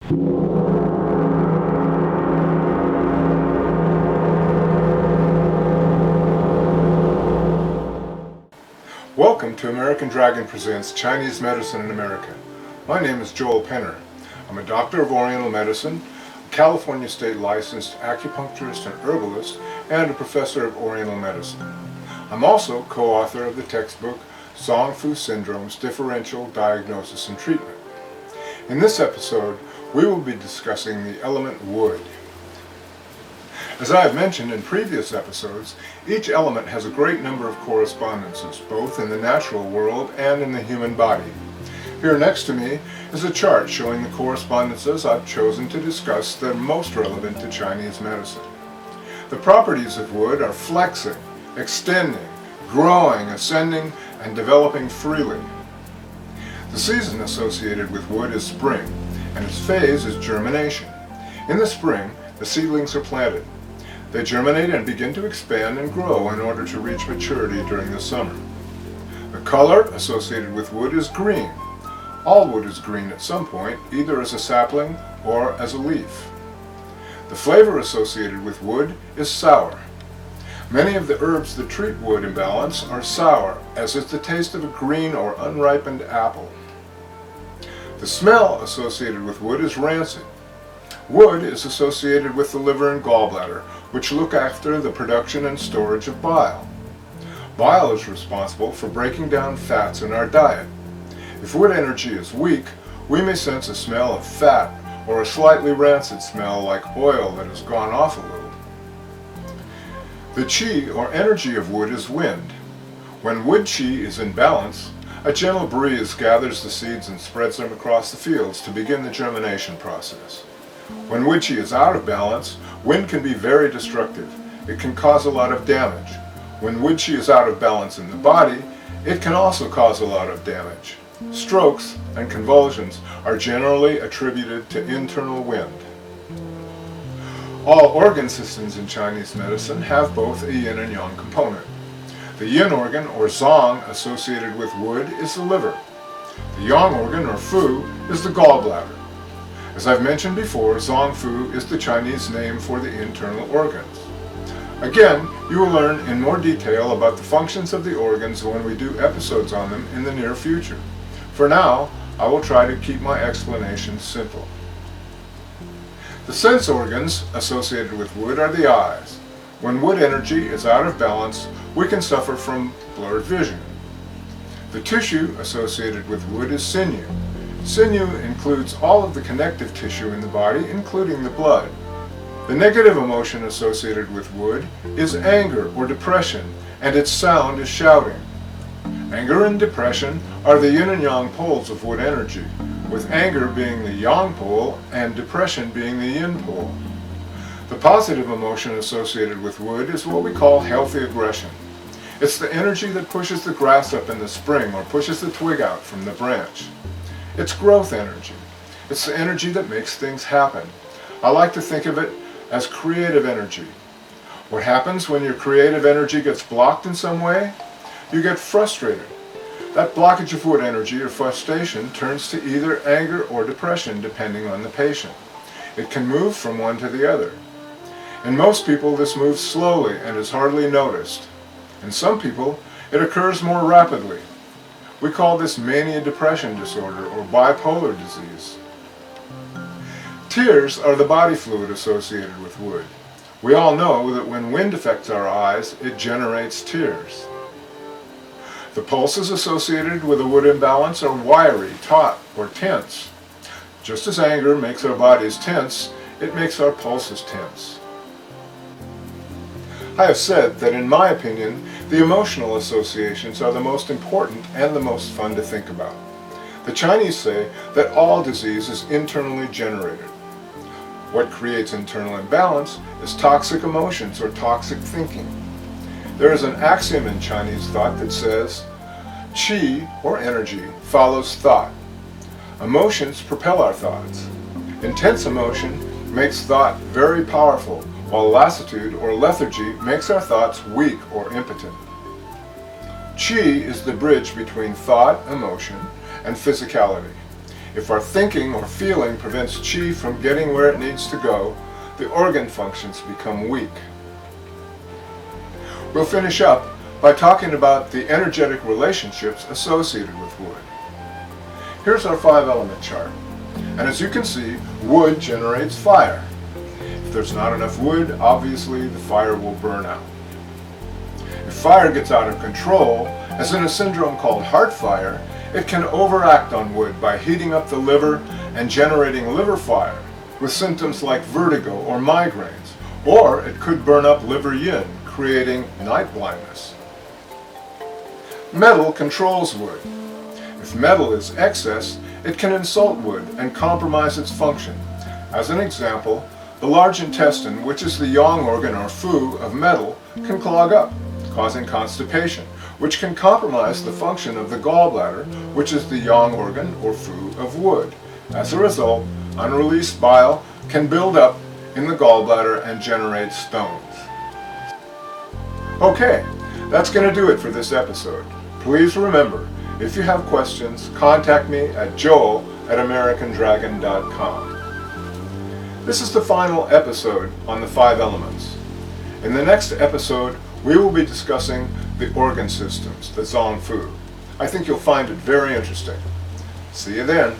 Welcome to AmericanDraqon Presents Chinese Medicine in America. My name is Joel Penner. I'm a doctor of Oriental Medicine, a California state licensed acupuncturist and herbalist, and a professor of Oriental Medicine. I'm also co-author of the textbook Zong Fu Syndrome's Differential Diagnosis and Treatment. In this episode, we will be discussing the element wood. As I have mentioned in previous episodes, each element has a great number of correspondences, both in the natural world and in the human body. Here next to me is a chart showing the correspondences I've chosen to discuss that are most relevant to Chinese medicine. The properties of wood are flexing, extending, growing, ascending, and developing freely. The season associated with wood is spring, and its phase is germination. In the spring, the seedlings are planted. They germinate and begin to expand and grow in order to reach maturity during the summer. The color associated with wood is green. All wood is green at some point, either as a sapling or as a leaf. The flavor associated with wood is sour. Many of the herbs that treat wood imbalance are sour, as is the taste of a green or unripened apple. The smell associated with wood is rancid. Wood is associated with the liver and gallbladder, which look after the production and storage of bile. Bile is responsible for breaking down fats in our diet. If wood energy is weak, we may sense a smell of fat or a slightly rancid smell like oil that has gone off a little. The qi or energy of wood is wind. When wood qi is in balance, a gentle breeze gathers the seeds and spreads them across the fields to begin the germination process. When wood qi is out of balance, wind can be very destructive. It can cause a lot of damage. When wood qi is out of balance in the body, it can also cause a lot of damage. Strokes and convulsions are generally attributed to internal wind. All organ systems in Chinese medicine have both a yin and yang component. The yin organ, or zong, associated with wood is the liver. The yang organ, or fu, is the gallbladder. As I've mentioned before, zong fu is the Chinese name for the internal organs. Again, you will learn in more detail about the functions of the organs when we do episodes on them in the near future. For now, I will try to keep my explanation simple. The sense organs associated with wood are the eyes. When wood energy is out of balance, we can suffer from blurred vision. The tissue associated with wood is sinew. Sinew includes all of the connective tissue in the body, including the blood. The negative emotion associated with wood is anger or depression, and its sound is shouting. Anger and depression are the yin and yang poles of wood energy, with anger being the yang pole and depression being the yin pole. The positive emotion associated with wood is what we call healthy aggression. It's the energy that pushes the grass up in the spring or pushes the twig out from the branch. It's growth energy. It's the energy that makes things happen. I like to think of it as creative energy. What happens when your creative energy gets blocked in some way? You get frustrated. That blockage of wood energy or frustration turns to either anger or depression depending on the patient. It can move from one to the other. In most people, this moves slowly and is hardly noticed. In some people, it occurs more rapidly. We call this mania depression disorder or bipolar disease. Tears are the body fluid associated with wood. We all know that when wind affects our eyes, it generates tears. The pulses associated with a wood imbalance are wiry, taut, or tense. Just as anger makes our bodies tense, it makes our pulses tense. I have said that in my opinion, the emotional associations are the most important and the most fun to think about. The Chinese say that all disease is internally generated. What creates internal imbalance is toxic emotions or toxic thinking. There is an axiom in Chinese thought that says, qi, or energy, follows thought. Emotions propel our thoughts. Intense emotion makes thought very powerful, while lassitude or lethargy makes our thoughts weak or impotent. Qi is the bridge between thought, emotion, and physicality. If our thinking or feeling prevents qi from getting where it needs to go, the organ functions become weak. We'll finish up by talking about the energetic relationships associated with wood. Here's our 5-element chart. And as you can see, wood generates fire. If there's not enough wood, obviously the fire will burn out. If fire gets out of control, as in a syndrome called heart fire, it can overact on wood by heating up the liver and generating liver fire, with symptoms like vertigo or migraines, or it could burn up liver yin, creating night blindness. Metal controls wood. If metal is excess, it can insult wood and compromise its function. As an example, the large intestine, which is the yang organ or fu of metal, can clog up, causing constipation, which can compromise the function of the gallbladder, which is the yang organ or fu of wood. As a result, unreleased bile can build up in the gallbladder and generate stones. Okay, that's going to do it for this episode. Please remember, if you have questions, contact me at joel@AmericanDraqon.com. This is the final episode on the 5 elements. In the next episode, we will be discussing the organ systems, the Zong Fu. I think you'll find it very interesting. See you then.